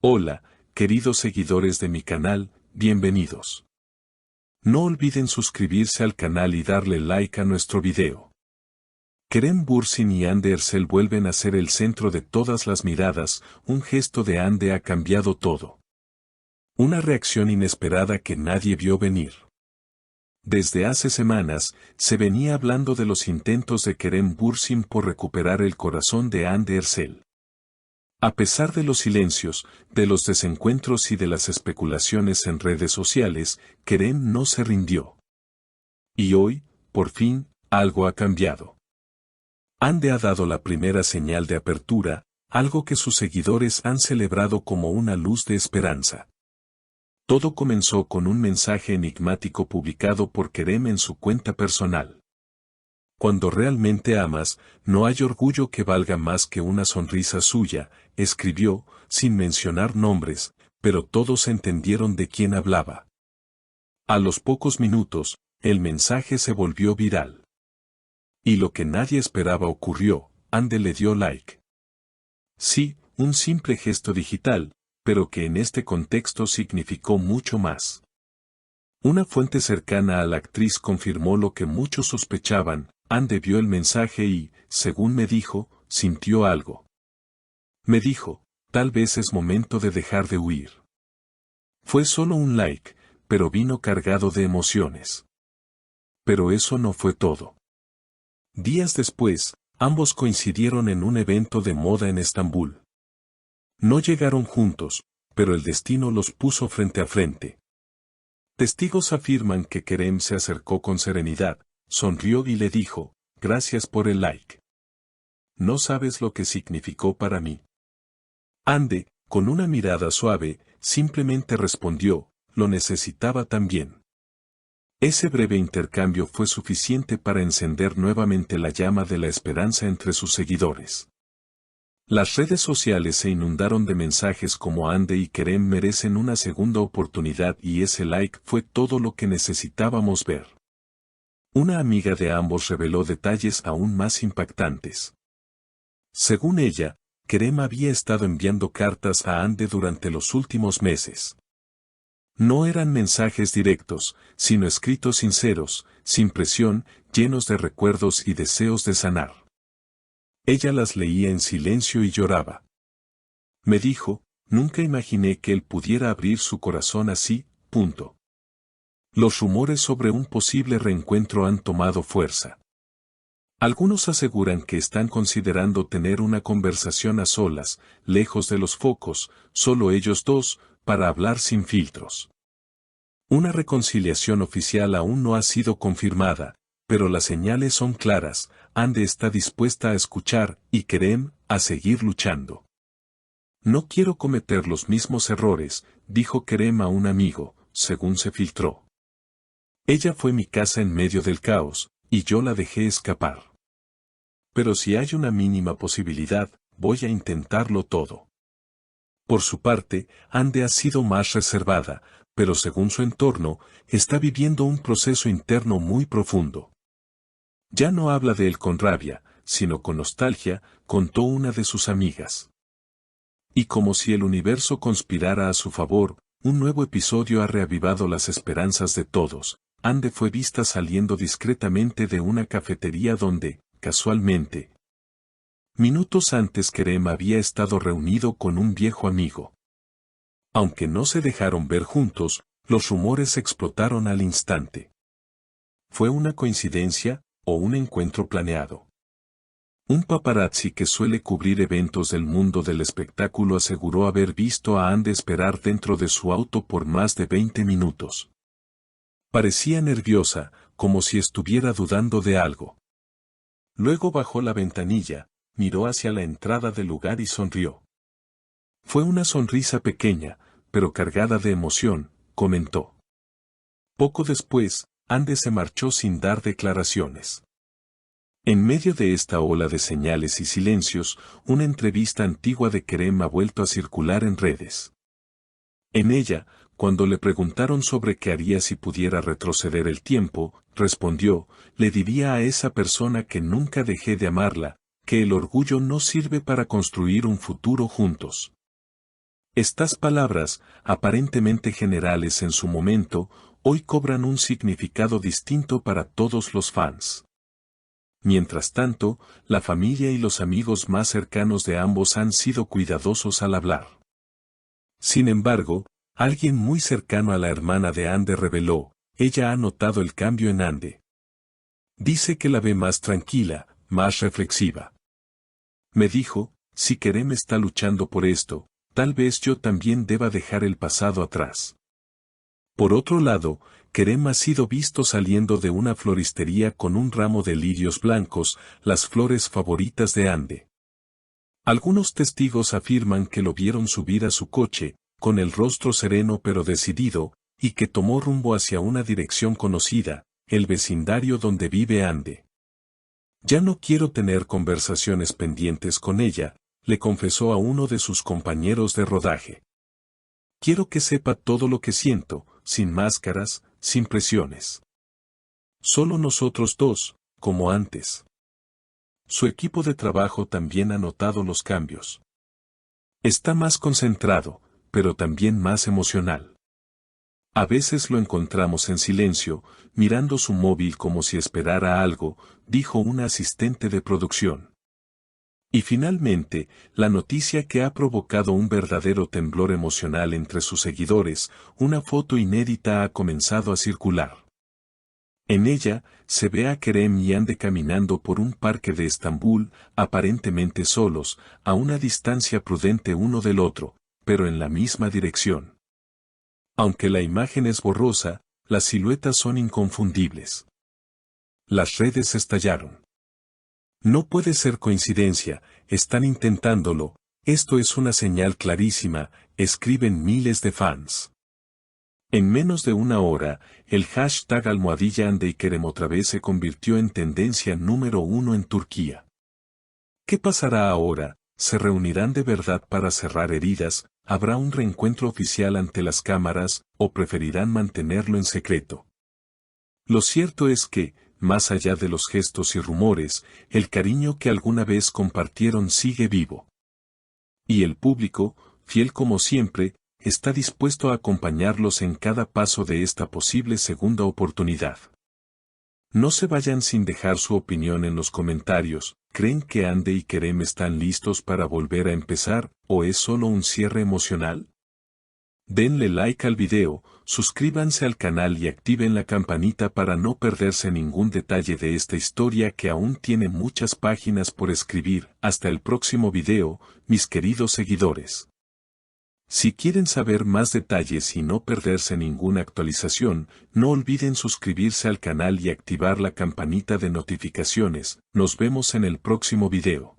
Hola, queridos seguidores de mi canal, bienvenidos. No olviden suscribirse al canal y darle like a nuestro video. Kerem Bürsin y Hande Erçel vuelven a ser el centro de todas las miradas. Un gesto de Hande ha cambiado todo. Una reacción inesperada que nadie vio venir. Desde hace semanas, se venía hablando de los intentos de Kerem Bürsin por recuperar el corazón de Hande Erçel. A pesar de los silencios, de los desencuentros y de las especulaciones en redes sociales, Kerem no se rindió. Y hoy, por fin, algo ha cambiado. Hande ha dado la primera señal de apertura, algo que sus seguidores han celebrado como una luz de esperanza. Todo comenzó con un mensaje enigmático publicado por Kerem en su cuenta personal. Cuando realmente amas, no hay orgullo que valga más que una sonrisa suya, escribió, sin mencionar nombres, pero todos entendieron de quién hablaba. A los pocos minutos, el mensaje se volvió viral. Y lo que nadie esperaba ocurrió. Hande le dio like. Sí, un simple gesto digital, pero que en este contexto significó mucho más. Una fuente cercana a la actriz confirmó lo que muchos sospechaban. Hande vio el mensaje y, según me dijo, sintió algo. Me dijo, tal vez es momento de dejar de huir. Fue solo un like, pero vino cargado de emociones. Pero eso no fue todo. Días después, ambos coincidieron en un evento de moda en Estambul. No llegaron juntos, pero el destino los puso frente a frente. Testigos afirman que Kerem se acercó con serenidad, sonrió y le dijo, gracias por el like. No sabes lo que significó para mí. Hande, con una mirada suave, simplemente respondió, lo necesitaba también. Ese breve intercambio fue suficiente para encender nuevamente la llama de la esperanza entre sus seguidores. Las redes sociales se inundaron de mensajes como Hande y Kerem merecen una segunda oportunidad y ese like fue todo lo que necesitábamos ver. Una amiga de ambos reveló detalles aún más impactantes. Según ella, Kerem había estado enviando cartas a Hande durante los últimos meses. No eran mensajes directos, sino escritos sinceros, sin presión, llenos de recuerdos y deseos de sanar. Ella las leía en silencio y lloraba. Me dijo, nunca imaginé que él pudiera abrir su corazón así, punto. Los rumores sobre un posible reencuentro han tomado fuerza. Algunos aseguran que están considerando tener una conversación a solas, lejos de los focos, solo ellos dos, para hablar sin filtros. Una reconciliación oficial aún no ha sido confirmada, pero las señales son claras. Hande está dispuesta a escuchar y Kerem a seguir luchando. No quiero cometer los mismos errores, dijo Kerem a un amigo, según se filtró. Ella fue mi casa en medio del caos, y yo la dejé escapar. Pero si hay una mínima posibilidad, voy a intentarlo todo. Por su parte, Hande ha sido más reservada, pero según su entorno, está viviendo un proceso interno muy profundo. Ya no habla de él con rabia, sino con nostalgia, contó una de sus amigas. Y como si el universo conspirara a su favor, un nuevo episodio ha reavivado las esperanzas de todos. Hande fue vista saliendo discretamente de una cafetería donde, casualmente, minutos antes Kerem había estado reunido con un viejo amigo. Aunque no se dejaron ver juntos, los rumores explotaron al instante. ¿Fue una coincidencia o un encuentro planeado? Un paparazzi que suele cubrir eventos del mundo del espectáculo aseguró haber visto a Hande esperar dentro de su auto por más de 20 minutos. Parecía nerviosa, como si estuviera dudando de algo. Luego bajó la ventanilla, miró hacia la entrada del lugar y sonrió. Fue una sonrisa pequeña, pero cargada de emoción, comentó. Poco después, Hande se marchó sin dar declaraciones. En medio de esta ola de señales y silencios, una entrevista antigua de Kerem ha vuelto a circular en redes. En ella, cuando le preguntaron sobre qué haría si pudiera retroceder el tiempo, respondió, le diría a esa persona que nunca dejé de amarla, que el orgullo no sirve para construir un futuro juntos. Estas palabras, aparentemente generales en su momento, hoy cobran un significado distinto para todos los fans. Mientras tanto, la familia y los amigos más cercanos de ambos han sido cuidadosos al hablar. Sin embargo, alguien muy cercano a la hermana de Ande reveló, ella ha notado el cambio en Ande. Dice que la ve más tranquila, más reflexiva. Me dijo, si Kerem está luchando por esto, tal vez yo también deba dejar el pasado atrás. Por otro lado, Kerem ha sido visto saliendo de una floristería con un ramo de lirios blancos, las flores favoritas de Ande. Algunos testigos afirman que lo vieron subir a su coche, con el rostro sereno pero decidido, y que tomó rumbo hacia una dirección conocida, el vecindario donde vive Ande. Ya no quiero tener conversaciones pendientes con ella, le confesó a uno de sus compañeros de rodaje. Quiero que sepa todo lo que siento, sin máscaras, sin presiones. Solo nosotros dos, como antes. Su equipo de trabajo también ha notado los cambios. Está más concentrado, pero también más emocional. A veces lo encontramos en silencio, mirando su móvil como si esperara algo, dijo una asistente de producción. Y finalmente, la noticia que ha provocado un verdadero temblor emocional entre sus seguidores, una foto inédita ha comenzado a circular. En ella, se ve a Kerem y Ande caminando por un parque de Estambul, aparentemente solos, a una distancia prudente uno del otro, pero en la misma dirección. Aunque la imagen es borrosa, las siluetas son inconfundibles. Las redes estallaron. No puede ser coincidencia, están intentándolo, esto es una señal clarísima, escriben miles de fans. En menos de una hora, el hashtag #AndeYkerem otra vez se convirtió en tendencia número 1 en Turquía. ¿Qué pasará ahora? ¿Se reunirán de verdad para cerrar heridas? ¿Habrá un reencuentro oficial ante las cámaras, o preferirán mantenerlo en secreto? Lo cierto es que, más allá de los gestos y rumores, el cariño que alguna vez compartieron sigue vivo. Y el público, fiel como siempre, está dispuesto a acompañarlos en cada paso de esta posible segunda oportunidad. No se vayan sin dejar su opinión en los comentarios. ¿Creen que Ande y Kerem están listos para volver a empezar, o es solo un cierre emocional? Denle like al video, suscríbanse al canal y activen la campanita para no perderse ningún detalle de esta historia que aún tiene muchas páginas por escribir. Hasta el próximo video, mis queridos seguidores. Si quieren saber más detalles y no perderse ninguna actualización, no olviden suscribirse al canal y activar la campanita de notificaciones. Nos vemos en el próximo video.